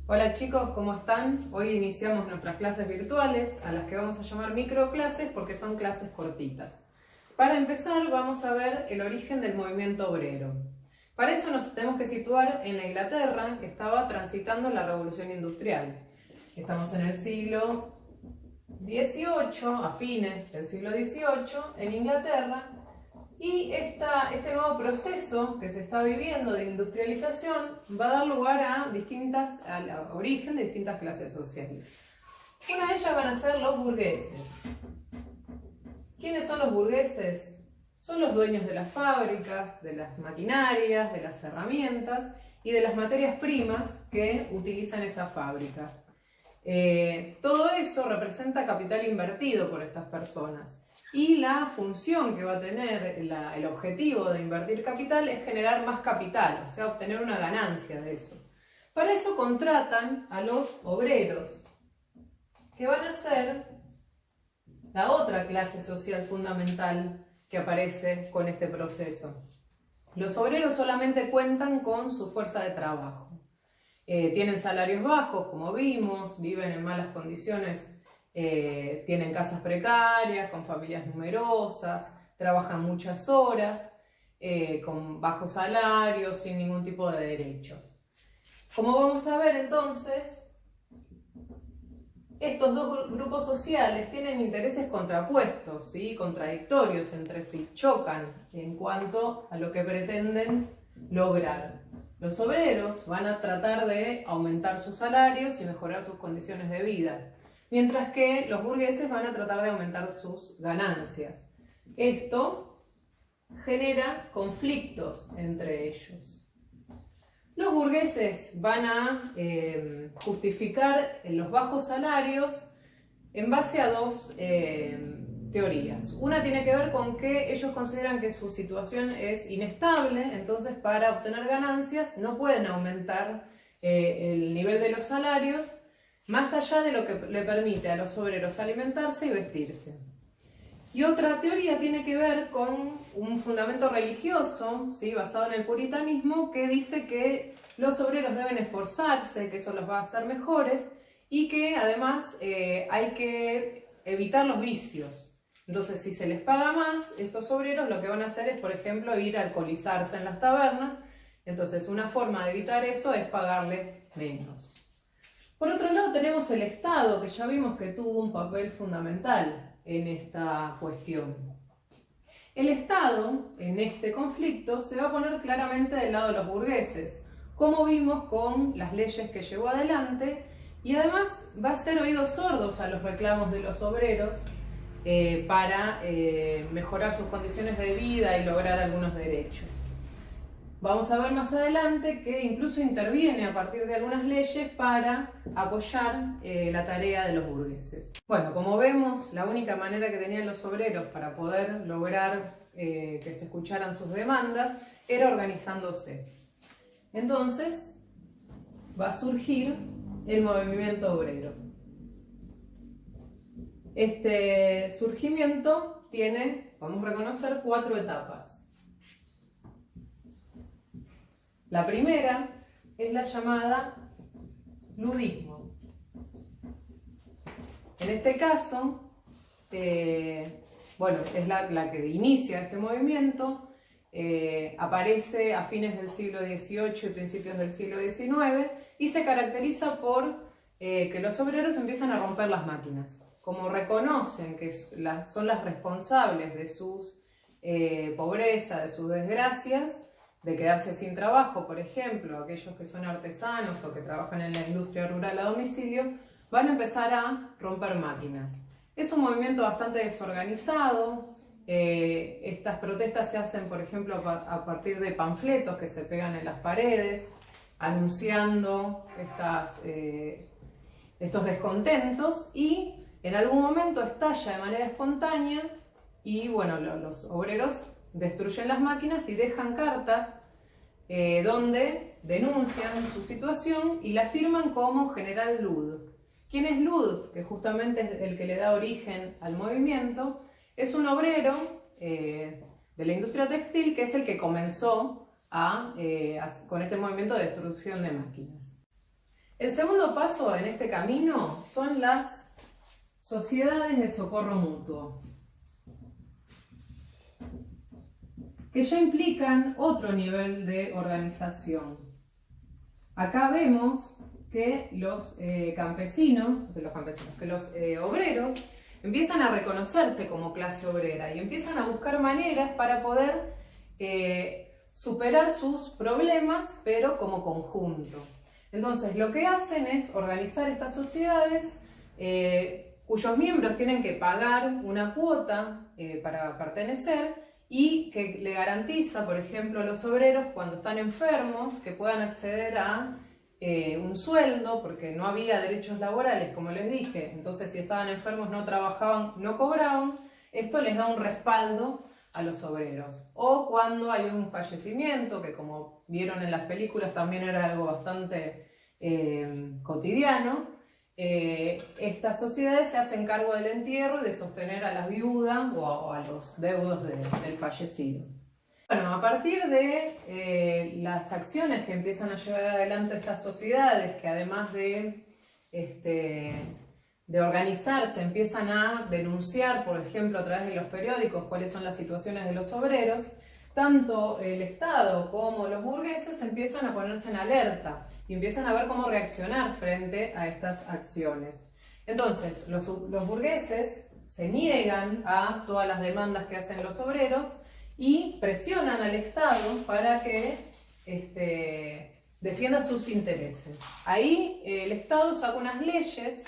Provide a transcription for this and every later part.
Hola chicos, ¿cómo están? Hoy iniciamos nuestras clases virtuales, a las que vamos a llamar microclases porque son clases cortitas. Para empezar vamos a ver el origen del movimiento obrero. Para eso nos tenemos que situar en la Inglaterra que estaba transitando la Revolución Industrial. Estamos en el siglo XVIII, a fines del siglo XVIII, en Inglaterra, y este nuevo proceso que se está viviendo de industrialización va a dar lugar al origen de distintas clases sociales. Una de ellas van a ser los burgueses. ¿Quiénes son los burgueses? Son los dueños de las fábricas, de las maquinarias, de las herramientas y de las materias primas que utilizan esas fábricas. Todo eso representa capital invertido por estas personas. Y la función que va a tener el objetivo de invertir capital es generar más capital, o sea, obtener una ganancia de eso. Para eso contratan a los obreros, que van a ser la otra clase social fundamental que aparece con este proceso. Los obreros solamente cuentan con su fuerza de trabajo. Tienen salarios bajos, como vimos, viven en malas condiciones. Tienen casas precarias, con familias numerosas, trabajan muchas horas, con bajos salarios, sin ningún tipo de derechos. Como vamos a ver entonces, estos dos grupos sociales tienen intereses contrapuestos, ¿sí? Contradictorios entre sí, chocan en cuanto a lo que pretenden lograr. Los obreros van a tratar de aumentar sus salarios y mejorar sus condiciones de vida, mientras que los burgueses van a tratar de aumentar sus ganancias. Esto genera conflictos entre ellos. Los burgueses van a justificar los bajos salarios en base a dos teorías. Una tiene que ver con que ellos consideran que su situación es inestable, entonces para obtener ganancias no pueden aumentar el nivel de los salarios más allá de lo que le permite a los obreros alimentarse y vestirse. Y otra teoría tiene que ver con un fundamento religioso, ¿sí? Basado en el puritanismo, que dice que los obreros deben esforzarse, que eso los va a hacer mejores y que además hay que evitar los vicios. Entonces, si se les paga más, estos obreros lo que van a hacer es, por ejemplo, ir a alcoholizarse en las tabernas. Entonces, una forma de evitar eso es pagarle menos. Por otro lado tenemos el Estado, que ya vimos que tuvo un papel fundamental en esta cuestión. El Estado, en este conflicto, se va a poner claramente del lado de los burgueses, como vimos con las leyes que llevó adelante, y además va a hacer oídos sordos a los reclamos de los obreros para mejorar sus condiciones de vida y lograr algunos derechos. Vamos a ver más adelante que incluso interviene a partir de algunas leyes para apoyar la tarea de los burgueses. Bueno, como vemos, la única manera que tenían los obreros para poder lograr que se escucharan sus demandas era organizándose. Entonces, va a surgir el movimiento obrero. Este surgimiento tiene, podemos reconocer, 4 etapas. La primera es la llamada ludismo. En este caso, es la que inicia este movimiento, aparece a fines del siglo XVIII y principios del siglo XIX y se caracteriza por que los obreros empiezan a romper las máquinas. Como reconocen que son las responsables de sus pobreza, de sus desgracias, de quedarse sin trabajo, por ejemplo, aquellos que son artesanos o que trabajan en la industria rural a domicilio, van a empezar a romper máquinas. Es un movimiento bastante desorganizado. Estas protestas se hacen, por ejemplo, a partir de panfletos que se pegan en las paredes, anunciando estos descontentos, y en algún momento estalla de manera espontánea y bueno, los obreros destruyen las máquinas y dejan cartas donde denuncian su situación y la firman como General Lud. ¿Quién es Lud? Que justamente es el que le da origen al movimiento. Es un obrero de la industria textil que es el que comenzó con este movimiento de destrucción de máquinas. El segundo paso en este camino son las sociedades de socorro mutuo, que ya implican otro nivel de organización. Acá vemos que los obreros empiezan a reconocerse como clase obrera y empiezan a buscar maneras para poder superar sus problemas, pero como conjunto. Entonces, lo que hacen es organizar estas sociedades cuyos miembros tienen que pagar una cuota para pertenecer y que le garantiza, por ejemplo, a los obreros cuando están enfermos que puedan acceder a un sueldo, porque no había derechos laborales, como les dije. Entonces, si estaban enfermos, no trabajaban, no cobraban. Esto les da un respaldo a los obreros. O cuando hay un fallecimiento, que como vieron en las películas también era algo bastante cotidiano, estas sociedades se hacen cargo del entierro y de sostener a la viuda o a los deudos del fallecido. Bueno, a partir de las acciones que empiezan a llevar adelante estas sociedades, que además de organizarse, empiezan a denunciar, por ejemplo, a través de los periódicos, cuáles son las situaciones de los obreros, tanto el Estado como los burgueses empiezan a ponerse en alerta y empiezan a ver cómo reaccionar frente a estas acciones. Entonces, los burgueses se niegan a todas las demandas que hacen los obreros y presionan al Estado para que defienda sus intereses. Ahí el Estado saca unas leyes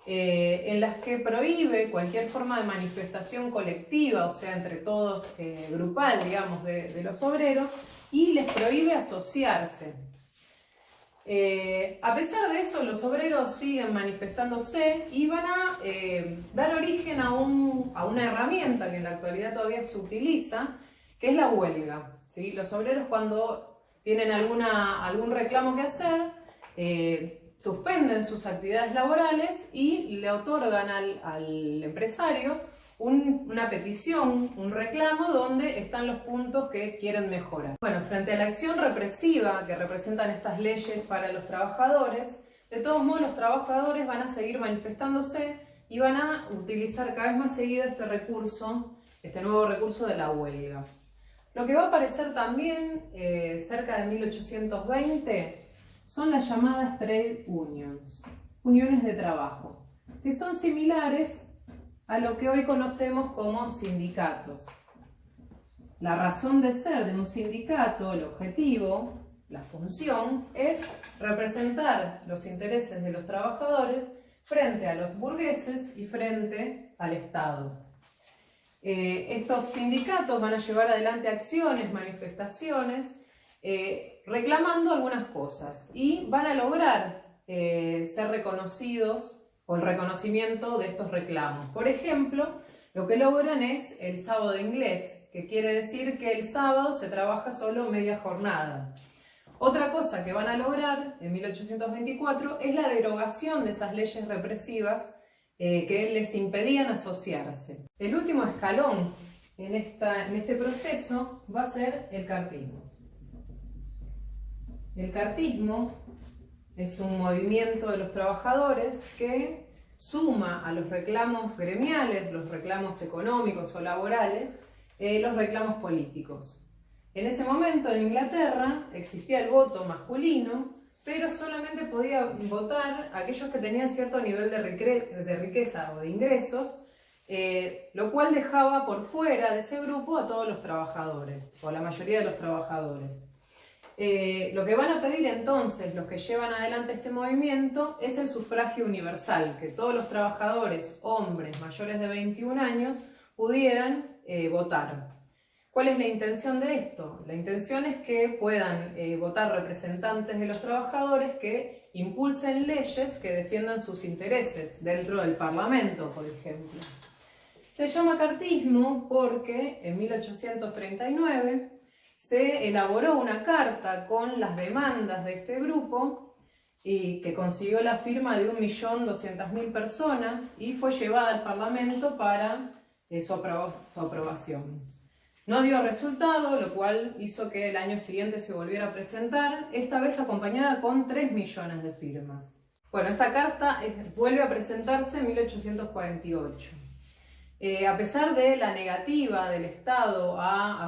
en las que prohíbe cualquier forma de manifestación colectiva, o sea, entre todos, grupal, digamos, de los obreros, y les prohíbe asociarse. A pesar de eso, los obreros siguen manifestándose y van a dar origen a una herramienta que en la actualidad todavía se utiliza, que es la huelga, ¿sí? Los obreros, cuando tienen algún reclamo que hacer, suspenden sus actividades laborales y le otorgan al empresario una petición, un reclamo donde están los puntos que quieren mejorar. Bueno, frente a la acción represiva que representan estas leyes para los trabajadores, de todos modos los trabajadores van a seguir manifestándose y van a utilizar cada vez más seguido este nuevo recurso de la huelga. Lo que va a aparecer también cerca de 1820 son las llamadas trade unions, uniones de trabajo, que son similares a lo que hoy conocemos como sindicatos. La razón de ser de un sindicato, el objetivo, la función, es representar los intereses de los trabajadores frente a los burgueses y frente al Estado. Estos sindicatos van a llevar adelante acciones, manifestaciones, reclamando algunas cosas y van a lograr ser reconocidos o el reconocimiento de estos reclamos. Por ejemplo, lo que logran es el sábado inglés, que quiere decir que el sábado se trabaja solo media jornada. Otra cosa que van a lograr en 1824 es la derogación de esas leyes represivas que les impedían asociarse. El último escalón en este proceso va a ser el cartismo. El cartismo es un movimiento de los trabajadores que suma a los reclamos gremiales, los reclamos económicos o laborales, los reclamos políticos. En ese momento en Inglaterra existía el voto masculino, pero solamente podía votar aquellos que tenían cierto nivel de riqueza o de ingresos, lo cual dejaba por fuera de ese grupo a todos los trabajadores, o a la mayoría de los trabajadores. Lo que van a pedir entonces los que llevan adelante este movimiento es el sufragio universal, que todos los trabajadores, hombres mayores de 21 años, pudieran votar. ¿Cuál es la intención de esto? La intención es que puedan votar representantes de los trabajadores que impulsen leyes que defiendan sus intereses dentro del Parlamento, por ejemplo. Se llama cartismo porque en 1839 se elaboró una carta con las demandas de este grupo y que consiguió la firma de 1.200.000 personas y fue llevada al Parlamento para su aprobación. No dio resultado, lo cual hizo que el año siguiente se volviera a presentar, esta vez acompañada con 3 millones de firmas. Bueno, esta carta vuelve a presentarse en 1848. A pesar de la negativa del Estado a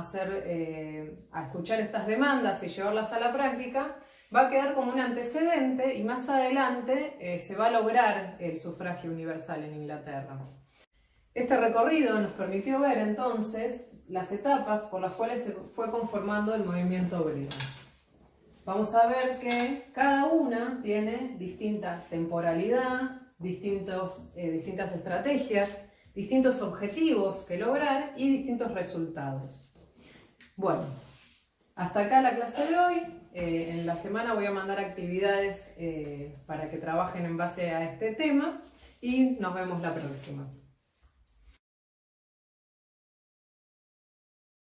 escuchar estas demandas y llevarlas a la práctica, va a quedar como un antecedente y más adelante se va a lograr el sufragio universal en Inglaterra. Este recorrido nos permitió ver entonces las etapas por las cuales se fue conformando el movimiento obrero. Vamos a ver que cada una tiene distinta temporalidad, distintas estrategias, distintos objetivos que lograr y distintos resultados. Bueno, hasta acá la clase de hoy. En la semana voy a mandar actividades para que trabajen en base a este tema y nos vemos la próxima.